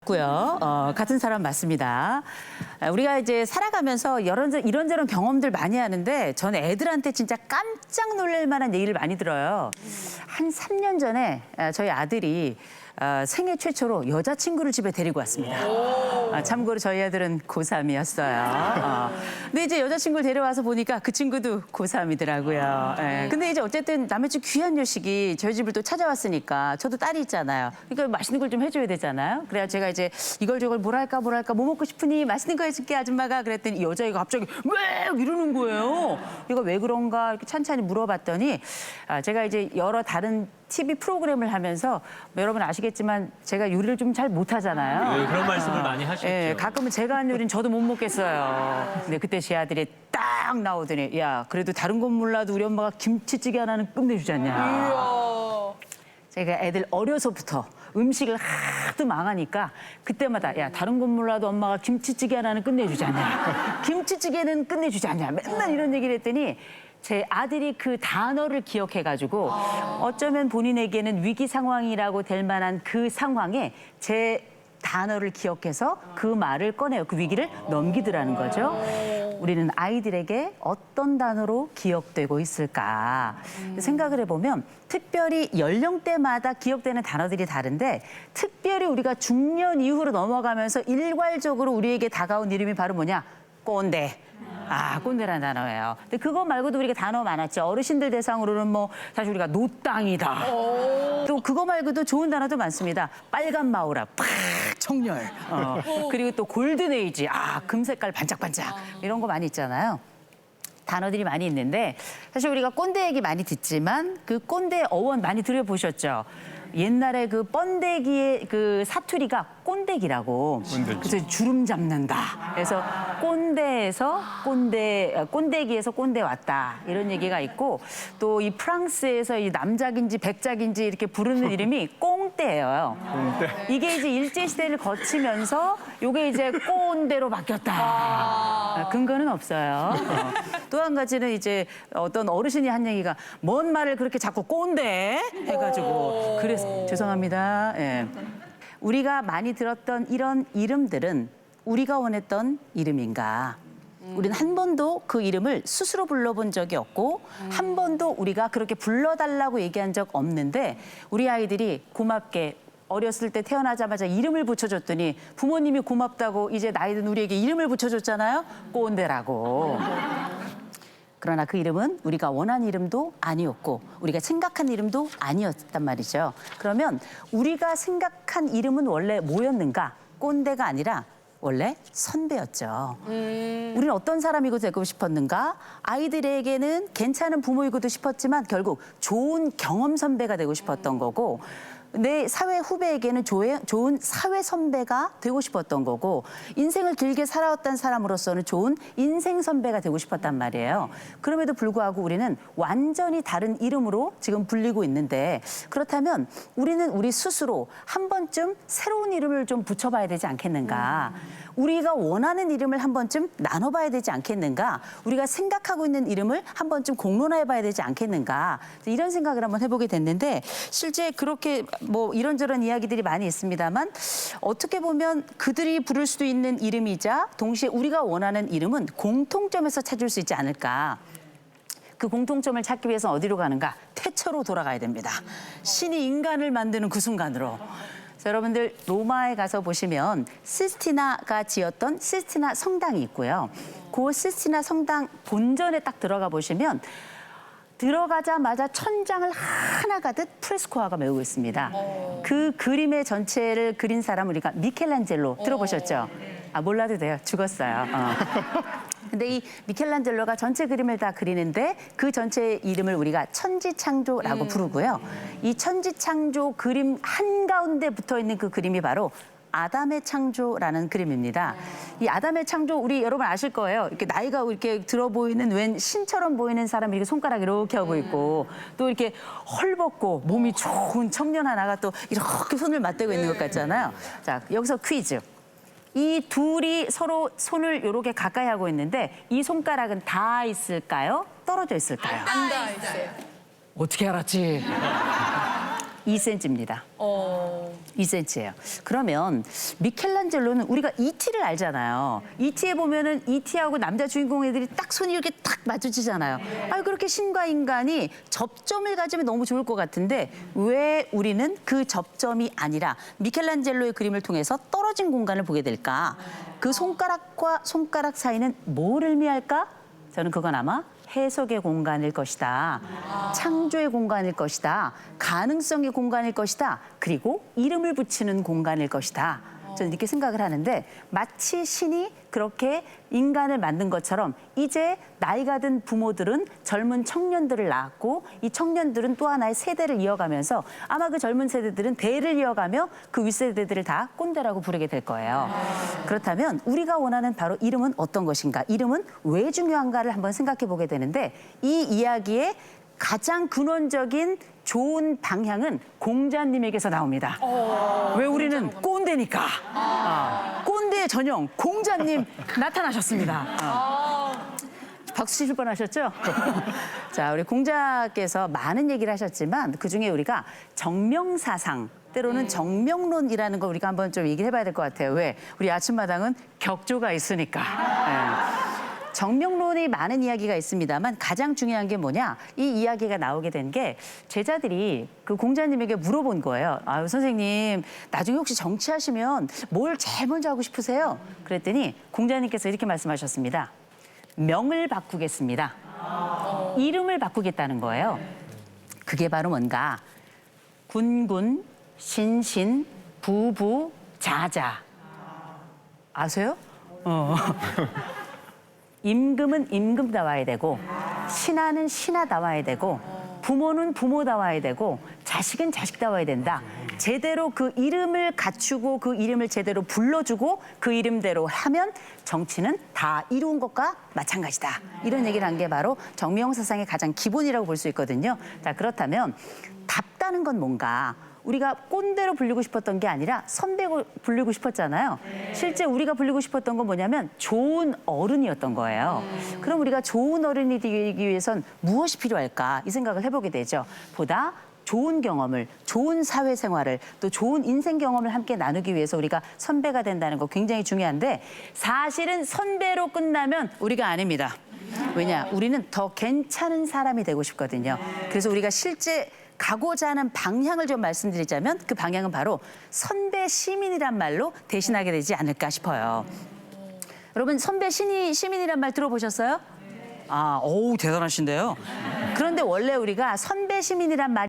맞고요. 같은 사람 맞습니다. 우리가 이제 살아가면서 이런저런 경험들 많이 하는데 저는 애들한테 진짜 깜짝 놀랄 만한 얘기를 많이 들어요. 한 3년 전에 저희 아들이 생애 최초로 여자친구를 집에 데리고 왔습니다. 참고로 저희 아들은 고3이었어요. 근데 이제 여자친구를 데려와서 보니까 그 친구도 고3이더라고요. 근데 이제 어쨌든 남의 집 귀한 요식이 저희 집을 또 찾아왔으니까 저도 딸이 있잖아요. 그러니까 맛있는 걸 좀 해줘야 되잖아요. 그래야 제가 이제 이걸 저걸 뭘 할까 뭐 먹고 싶으니 맛있는 거 해줄게 아줌마가 그랬더니 이 여자애가 갑자기 왜 이러는 거예요. 이거 왜 그런가 이렇게 찬찬히 물어봤더니 제가 이제 여러 다른 TV 프로그램을 하면서 여러분 아시겠지만 제가 요리를 좀 잘 못하잖아요. 네, 그런 말씀을 많이 하시죠. 가끔은 제가 한 요리는 저도 못 먹겠어요. 근데 그때 제 아들이 딱 나오더니 야 그래도 다른 건 몰라도 우리 엄마가 김치찌개 하나는 끝내주지 않냐. 제가 애들 어려서부터 음식을 하도 망하니까 그때마다 야 다른 건 몰라도 엄마가 김치찌개 하나는 끝내주지 않냐. 김치찌개는 끝내주지 않냐. 맨날 이런 얘기를 했더니 제 아들이 그 단어를 기억해가지고 어쩌면 본인에게는 위기 상황이라고 될 만한 그 상황에 제 단어를 기억해서 그 말을 꺼내요. 그 위기를 넘기더라는 거죠. 우리는 아이들에게 어떤 단어로 기억되고 있을까 생각을 해보면 특별히 연령대마다 기억되는 단어들이 다른데 특별히 우리가 중년 이후로 넘어가면서 일괄적으로 우리에게 다가온 이름이 바로 뭐냐? 꼰대. 꼰대라는 단어예요. 근데 그거 말고도 우리가 단어 많았죠. 어르신들 대상으로는 뭐 사실 우리가 노땅이다. 또 그거 말고도 좋은 단어도 많습니다. 빨간 마우라, 청렬. 그리고 또 골든에이지, 금색깔 반짝반짝. 이런 거 많이 있잖아요. 단어들이 많이 있는데 사실 우리가 꼰대 얘기 많이 듣지만 그 꼰대 어원 많이 들어보셨죠? 옛날에 그 번데기의 그 사투리가 꼰대기라고. 그래서 주름 잡는다. 그래서 꼰대에서 꼰대기에서 꼰대 왔다. 이런 얘기가 있고 또 이 프랑스에서 이 남작인지 백작인지 이렇게 부르는 이름이 꽁대예요. 이게 이제 일제시대를 거치면서 이게 이제 꼰대로 바뀌었다. 근거는 없어요. 또 한 가지는 이제 어떤 어르신이 한 얘기가 뭔 말을 그렇게 자꾸 꼰대 해가지고 그래서 죄송합니다. 우리가 많이 들었던 이런 이름들은 우리가 원했던 이름인가? 우리는 한 번도 그 이름을 스스로 불러본 적이 없고 한 번도 우리가 그렇게 불러달라고 얘기한 적 없는데 우리 아이들이 고맙게 어렸을 때 태어나자마자 이름을 붙여줬더니 부모님이 고맙다고 이제 나이 든 우리에게 이름을 붙여줬잖아요. 꼰대라고. 그러나 그 이름은 우리가 원한 이름도 아니었고 우리가 생각한 이름도 아니었단 말이죠. 그러면 우리가 생각한 이름은 원래 뭐였는가? 꼰대가 아니라 원래 선배였죠. 우리는 어떤 사람이고 되고 싶었는가? 아이들에게는 괜찮은 부모이고도 싶었지만 결국 좋은 경험 선배가 되고 싶었던 거고 내 사회 후배에게는 좋은 사회 선배가 되고 싶었던 거고 인생을 길게 살아왔던 사람으로서는 좋은 인생 선배가 되고 싶었단 말이에요. 그럼에도 불구하고 우리는 완전히 다른 이름으로 지금 불리고 있는데 그렇다면 우리는 우리 스스로 한 번쯤 새로운 이름을 좀 붙여봐야 되지 않겠는가. 우리가 원하는 이름을 한 번쯤 나눠봐야 되지 않겠는가. 우리가 생각하고 있는 이름을 한 번쯤 공론화해봐야 되지 않겠는가. 이런 생각을 한번 해보게 됐는데 실제 그렇게 뭐 이런저런 이야기들이 많이 있습니다만 어떻게 보면 그들이 부를 수도 있는 이름이자 동시에 우리가 원하는 이름은 공통점에서 찾을 수 있지 않을까. 그 공통점을 찾기 위해서 어디로 가는가? 태초로 돌아가야 됩니다. 신이 인간을 만드는 그 순간으로. 여러분들 로마에 가서 보시면 시스티나가 지었던 시스티나 성당이 있고요. 그 시스티나 성당 본전에 딱 들어가 보시면 들어가자마자 천장을 하나 가득 프레스코화가 메우고 있습니다. 그 그림의 전체를 그린 사람 우리가 미켈란젤로 들어보셨죠? 몰라도 돼요. 죽었어요. 근데 이 미켈란젤로가 전체 그림을 다 그리는데 그 전체의 이름을 우리가 천지창조라고 부르고요. 이 천지창조 그림 한가운데 붙어있는 그 그림이 바로 아담의 창조라는 그림입니다. 이 아담의 창조 우리 여러분 아실 거예요. 이렇게 나이가 이렇게 들어 보이는 웬 신처럼 보이는 사람이 이렇게 손가락 이렇게 하고 있고 또 이렇게 헐벗고 몸이 좋은 청년 하나가 또 이렇게 손을 맞대고 있는 것 같잖아요. 자, 여기서 퀴즈. 이 둘이 서로 손을 이렇게 가까이 하고 있는데 이 손가락은 닿아 있을까요? 떨어져 있을까요? 안 닿아 있어요. 어떻게 알았지? 2cm입니다. 2cm예요. 그러면 미켈란젤로는 우리가 이티를 알잖아요. 이티에 보면은 이티하고 남자 주인공 애들이 딱 손이 이렇게 딱 마주치잖아요. 아, 그렇게 신과 인간이 접점을 가지면 너무 좋을 것 같은데 왜 우리는 그 접점이 아니라 미켈란젤로의 그림을 통해서 떨어진 공간을 보게 될까? 그 손가락과 손가락 사이는 뭘 의미할까? 저는 그건 아마 해석의 공간일 것이다. 창조의 공간일 것이다. 가능성의 공간일 것이다. 그리고 이름을 붙이는 공간일 것이다. 저는 이렇게 생각을 하는데 마치 신이 그렇게 인간을 만든 것처럼 이제 나이가 든 부모들은 젊은 청년들을 낳았고 이 청년들은 또 하나의 세대를 이어가면서 아마 그 젊은 세대들은 대를 이어가며 그 윗세대들을 다 꼰대라고 부르게 될 거예요. 그렇다면 우리가 원하는 바로 이름은 어떤 것인가? 이름은 왜 중요한가를 한번 생각해 보게 되는데 이 이야기의 가장 근원적인 좋은 방향은 공자님에게서 나옵니다. 왜 우리는 꼰대니까. 꼰대 전용 공자님 나타나셨습니다. 박수 치실 뻔하셨죠? 자, 우리 공자께서 많은 얘기를 하셨지만 그중에 우리가 정명사상 때로는 정명론이라는 거 우리가 한번 좀 얘기를 해봐야 될 것 같아요. 왜? 우리 아침마당은 격조가 있으니까. 네. 정명론이 많은 이야기가 있습니다만 가장 중요한 게 뭐냐? 이 이야기가 나오게 된 게 제자들이 그 공자님에게 물어본 거예요. 아유, 선생님, 나중에 혹시 정치하시면 뭘 제일 먼저 하고 싶으세요? 그랬더니 공자님께서 이렇게 말씀하셨습니다. 명을 바꾸겠습니다. 이름을 바꾸겠다는 거예요. 그게 바로 뭔가? 군군, 신신, 부부, 자자. 아세요? 임금은 임금다워야 되고 신하는 신하다워야 되고 부모는 부모다워야 되고 자식은 자식다워야 된다. 제대로 그 이름을 갖추고 그 이름을 제대로 불러주고 그 이름대로 하면 정치는 다 이룬 것과 마찬가지다. 이런 얘기를 한 게 바로 정명사상의 가장 기본이라고 볼 수 있거든요. 자, 그렇다면 답다는 건 뭔가? 우리가 꼰대로 불리고 싶었던 게 아니라 선배로 불리고 싶었잖아요. 실제 우리가 불리고 싶었던 건 뭐냐면 좋은 어른이었던 거예요. 그럼 우리가 좋은 어른이 되기 위해선 무엇이 필요할까? 이 생각을 해보게 되죠. 보다 좋은 경험을, 좋은 사회생활을, 또 좋은 인생 경험을 함께 나누기 위해서 우리가 선배가 된다는 거 굉장히 중요한데 사실은 선배로 끝나면 우리가 아닙니다. 왜냐? 우리는 더 괜찮은 사람이 되고 싶거든요. 그래서 우리가 실제 가고자 하는 방향을 좀 말씀드리자면 그 방향은 바로 선배 시민이란 말로 대신하게 되지 않을까 싶어요. 여러분 선배 시민이란 말 들어보셨어요? 아, 어우 대단하신데요. 그런데 원래 우리가 선배 시민이란 말